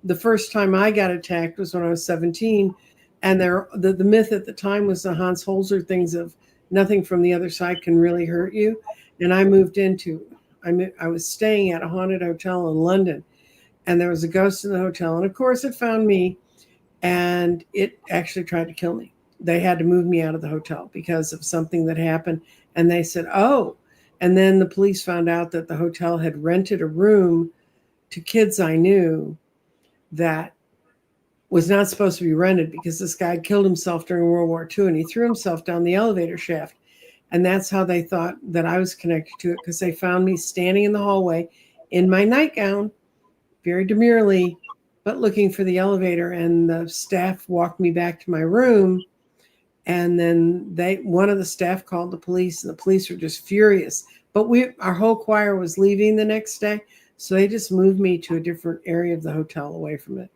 The first time I got attacked was when I was 17, and the myth at the time was the Hans Holzer things of nothing from the other side can really hurt you. And I I was staying at a haunted hotel in London, and there was a ghost in the hotel, and of course it found me, and it actually tried to kill me. They had to move me out of the hotel because of something that happened, and they said, "Oh," and then the police found out that the hotel had rented a room to kids I knew that was not supposed to be rented because this guy killed himself during World War II, and he threw himself down the elevator shaft. And that's how they thought that I was connected to it, because they found me standing in the hallway in my nightgown, very demurely, but looking for the elevator. And the staff walked me back to my room. And then one of the staff called the police, and the police were just furious. But our whole choir was leaving the next day. So they just moved me to a different area of the hotel away from it.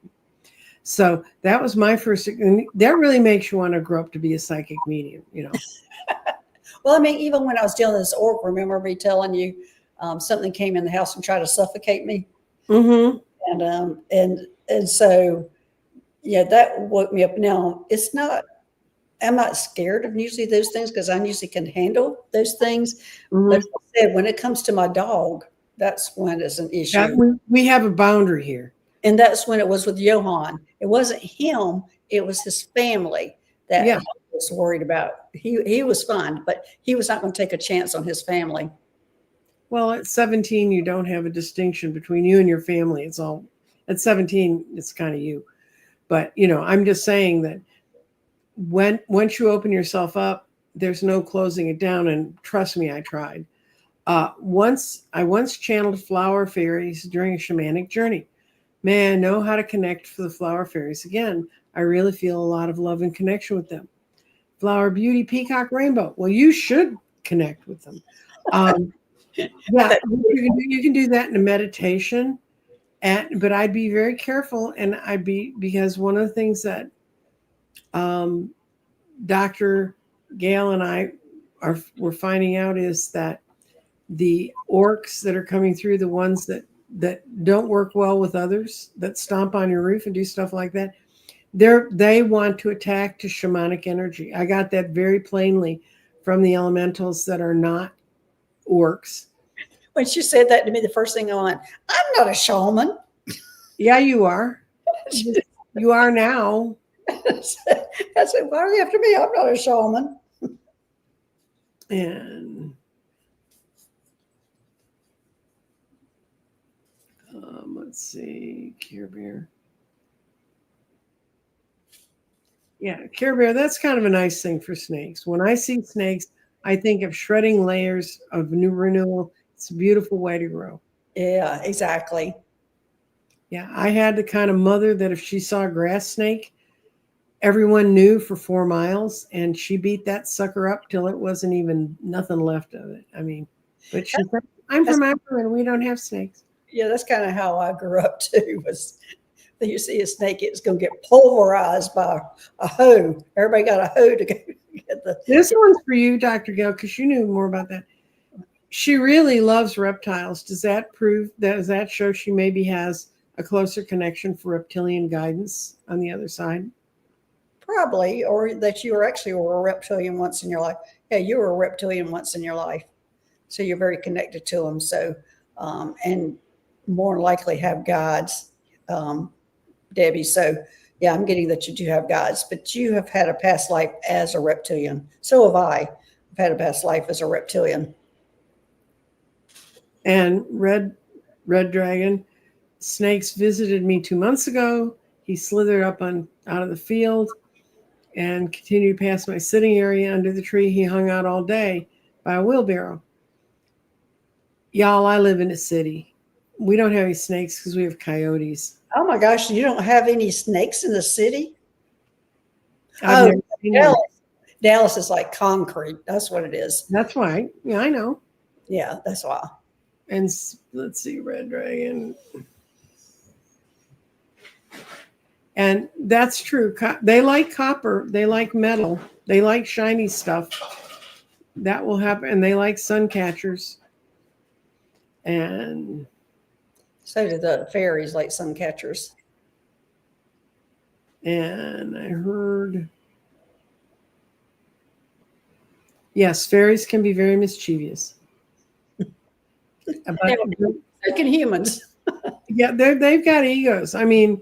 So that was my first, and that really makes you want to grow up to be a psychic medium, Well, I mean, even when I was dealing with this orc, remember me telling you something came in the house and tried to suffocate me? Mm-hmm. And so, yeah, that woke me up. Now, I'm not scared of usually those things because I usually can handle those things. Mm-hmm. But as I said, when it comes to my dog, that's when it's an issue. Yeah, we have a boundary here. And that's when it was with Johan. It wasn't him, it was his family that I was worried about. He was fine, but he was not going to take a chance on his family. Well, at 17, you don't have a distinction between you and your family. It's all, at 17, it's kind of you. But, I'm just saying that once you open yourself up, there's no closing it down. And trust me, I tried. I once channeled flower fairies during a shamanic journey. May I know how to connect for the flower fairies again. I really feel a lot of love and connection with them. Flower, beauty, peacock, rainbow. Well, you should connect with them. Yeah, you can do that in a meditation, but I'd be very careful, and because one of the things that Dr. Gail and I we're finding out is that the orcs that are coming through, the ones that don't work well with others, that stomp on your roof and do stuff like that, they want to attack to shamanic energy. I got that very plainly from the elementals that are not orcs. When she said that to me, the first thing I went, I'm not a shaman. Yeah, you are. You are now. I said, why are you after me? I'm not a shaman. And let's see, Care Bear. Yeah, Care Bear, that's kind of a nice thing for snakes. When I see snakes, I think of shredding layers of new renewal. It's a beautiful way to grow. Yeah, exactly. Yeah, I had the kind of mother that if she saw a grass snake, everyone knew for 4 miles, and she beat that sucker up till it wasn't even nothing left of it. I mean, but she said, I'm from Africa and we don't have snakes. Yeah, that's kind of how I grew up too, was that you see a snake, it's going to get pulverized by a hoe. Everybody got a hoe to go get the. This one's for you, Dr. Gail, because you knew more about that. She really loves reptiles. Does that show she maybe has a closer connection for reptilian guidance on the other side? Probably, or that you were a reptilian once in your life. Yeah, you were a reptilian once in your life. So you're very connected to them. So and more likely have guides, Debbie. So, yeah, I'm getting that you do have guides, but you have had a past life as a reptilian. So have I. I've had a past life as a reptilian. And Red Dragon, snakes visited me 2 months ago. He slithered up out of the field and continued past my sitting area under the tree. He hung out all day by a wheelbarrow. Y'all, I live in a city. We don't have any snakes because we have coyotes. Oh my gosh, you don't have any snakes in the city? I've never seen one. Dallas is like concrete. That's what it is. That's why. Yeah, I know. Yeah, that's why. And let's see, Red Dragon. And that's true. They like copper. They like metal. They like shiny stuff. That will happen. And they like sun catchers. And so do the fairies, like sun catchers. And I heard, yes, fairies can be very mischievous. So can humans. Yeah, they've got egos. I mean,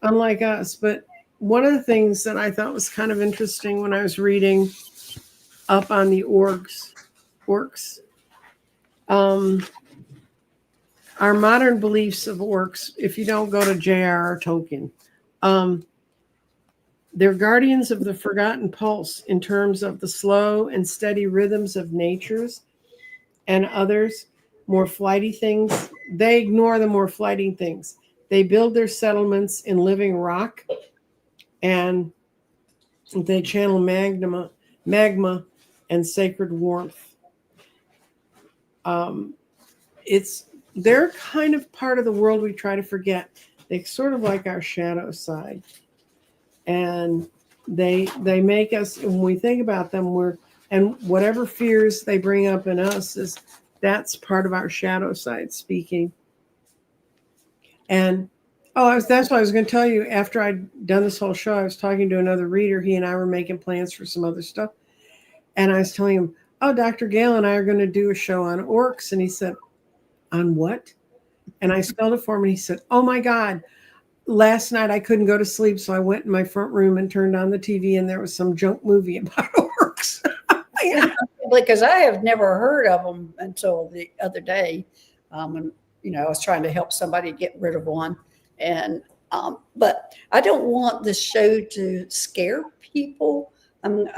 unlike us. But one of the things that I thought was kind of interesting when I was reading up on the orcs, our modern beliefs of orcs, if you don't go to J.R.R. Tolkien, they're guardians of the forgotten pulse in terms of the slow and steady rhythms of nature's and others, more flighty things. They ignore the more flighty things. They build their settlements in living rock, and they channel magma and sacred warmth. They're kind of part of the world we try to forget. They sort of like our shadow side. And they make us, when we think about them, and whatever fears they bring up in us that's part of our shadow side speaking. And that's what I was going to tell you. After I'd done this whole show, I was talking to another reader. He and I were making plans for some other stuff. And I was telling him, Dr. Gail and I are going to do a show on orcs. And he said, on what? And I spelled it for him. And he said, oh my God, last night I couldn't go to sleep. So I went in my front room and turned on the TV, and there was some junk movie about orcs. Yeah. Because I have never heard of them until the other day. And, I was trying to help somebody get rid of one. And, but I don't want this show to scare people. I'm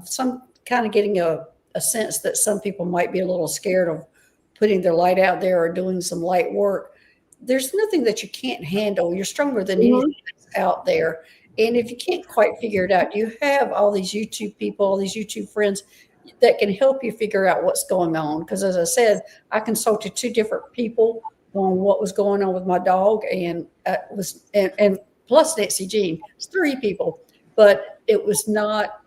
some kind of getting a sense that some people might be a little scared of putting their light out there or doing some light work. There's nothing that you can't handle. You're stronger than anything that's out there. And if you can't quite figure it out, you have all these YouTube people, all these YouTube friends that can help you figure out what's going on. Because as I said, I consulted 2 different people on what was going on with my dog, and plus Nancy Jean. It's 3 people, but it was not,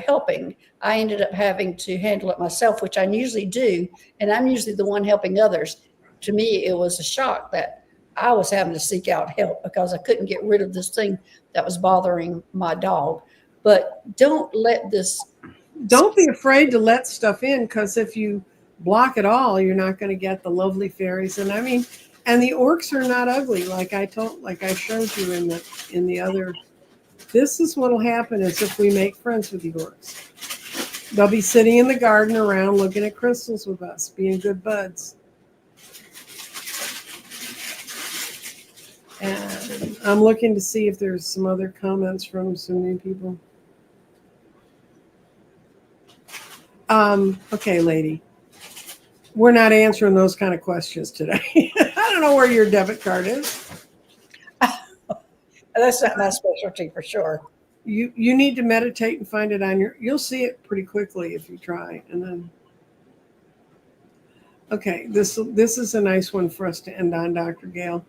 helping. I ended up having to handle it myself, which I usually do, and I'm usually the one helping others. To me, it was a shock that I was having to seek out help because I couldn't get rid of this thing that was bothering my dog. But don't be afraid to let stuff in, because if you block it all, you're not going to get the lovely fairies. And and the orcs are not ugly, like I showed you in the other. This is what'll happen is if we make friends with the orcs. They'll be sitting in the garden around looking at crystals with us, being good buds. And I'm looking to see if there's some other comments from some new people. Okay, lady. We're not answering those kind of questions today. I don't know where your debit card is. That's not my specialty for sure. You need to meditate and find it you'll see it pretty quickly if you try. And then, okay, this is a nice one for us to end on, Dr. Gail.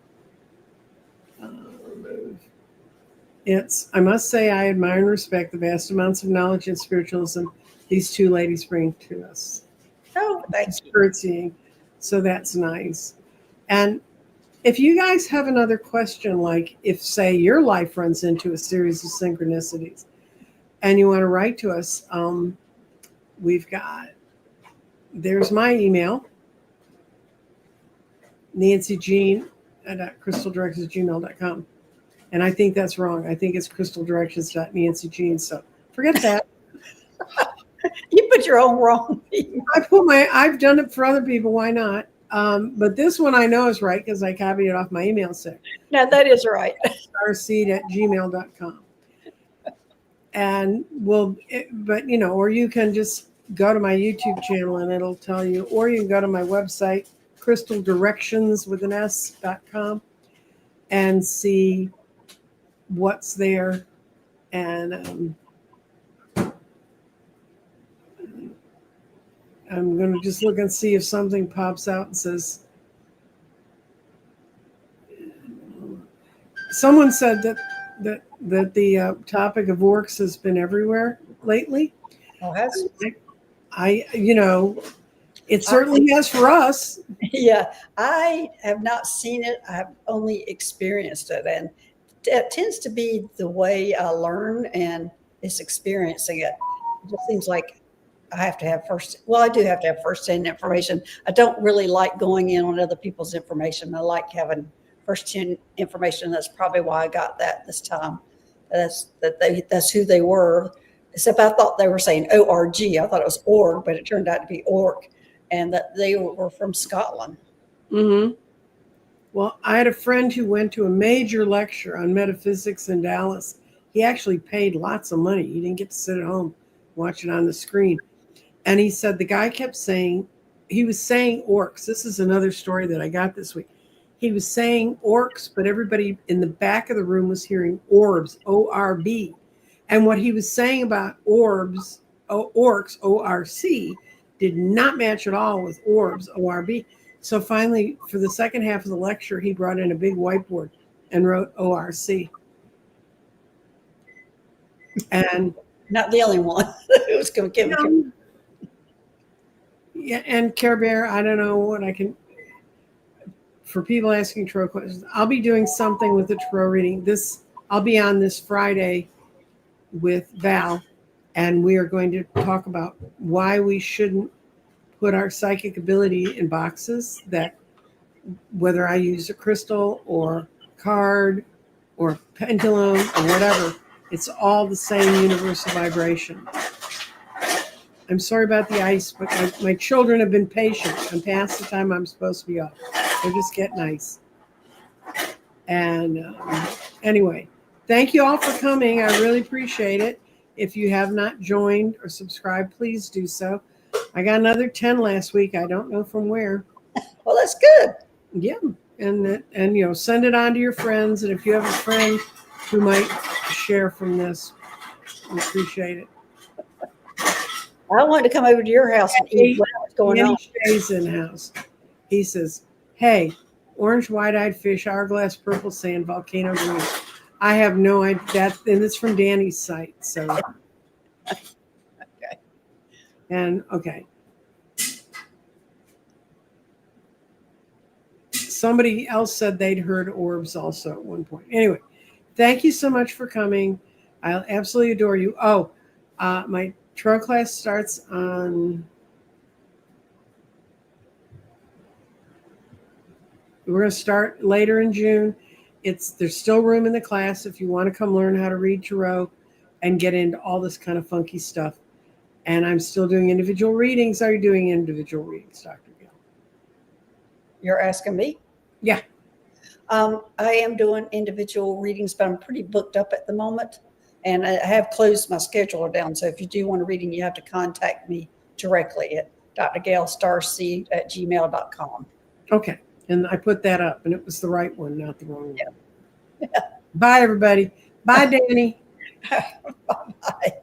I must say, I admire and respect the vast amounts of knowledge and spiritualism these 2 ladies bring to us. Oh, thanks. Curtsying. So that's nice. And if you guys have another question, like if, say, your life runs into a series of synchronicities and you want to write to us, there's my email. Nancy Jean at crystaldirections@gmail.com. And I think that's wrong. I think it's crystaldirections.nancyjean. So forget that. You put your own wrong. I've done it for other people. Why not? But this one I know is right because I copied it off my email set. Now that is right. starseed@gmail.com. And but or you can just go to my YouTube channel and it'll tell you, or you can go to my website, crystaldirections.com, and see what's there. And I'm going to just look and see if something pops out and says, someone said that the topic of orcs has been everywhere lately. Oh, has it certainly has for us. Yeah, I have not seen it. I've only experienced it, and it tends to be the way I learn, and it's experiencing it. It just seems like I have to have I do have to have first-hand information. I don't really like going in on other people's information. I like having first-hand information. That's probably why I got that this time. That's who they were. Except I thought they were saying O-R-G. I thought it was org, but it turned out to be orc, and that they were from Scotland. Mm-hmm. Well, I had a friend who went to a major lecture on metaphysics in Dallas. He actually paid lots of money. He didn't get to sit at home, watch it on the screen. And he said the guy kept saying, he was saying orcs. This is another story that I got this week. He was saying orcs, but everybody in the back of the room was hearing orbs, O-R-B. And what he was saying about orcs, O-R-C, did not match at all with orbs, O-R-B. So finally, for the second half of the lecture, he brought in a big whiteboard and wrote O-R-C. And not the only one. It was going to yeah, and Care Bear, I don't know what I can, for people asking tarot questions, I'll be doing something with the tarot reading. I'll be on this Friday with Val, and we are going to talk about why we shouldn't put our psychic ability in boxes, that whether I use a crystal or card or pendulum or whatever, it's all the same universal vibration. I'm sorry about the ice, but my children have been patient. I'm past the time I'm supposed to be up. They're just getting ice. And anyway, thank you all for coming. I really appreciate it. If you have not joined or subscribed, please do so. I got another 10 last week. I don't know from where. Well, that's good. Yeah. And send it on to your friends. And if you have a friend who might share from this, we appreciate it. I wanted to come over to your house and eat what's going on. Shay's in the house. He says, hey, orange, wide-eyed fish, hourglass, purple sand, volcano green. I have no idea. And it's from Danny's site. So, Okay. And okay. Somebody else said they'd heard orbs also at one point. Anyway, thank you so much for coming. I absolutely adore you. Oh, my tarot class starts on. We're going to start later in June. There's still room in the class if you want to come learn how to read tarot and get into all this kind of funky stuff. And I'm still doing individual readings. Are you doing individual readings, Dr. Gail? You're asking me? Yeah. I am doing individual readings, but I'm pretty booked up at the moment. And I have closed my schedule down. So if you do want a reading, you have to contact me directly at drgailstarseed@gmail.com. Okay. And I put that up, and it was the right one, not the wrong one. Yeah. Bye, everybody. Bye, Danny. Bye-bye.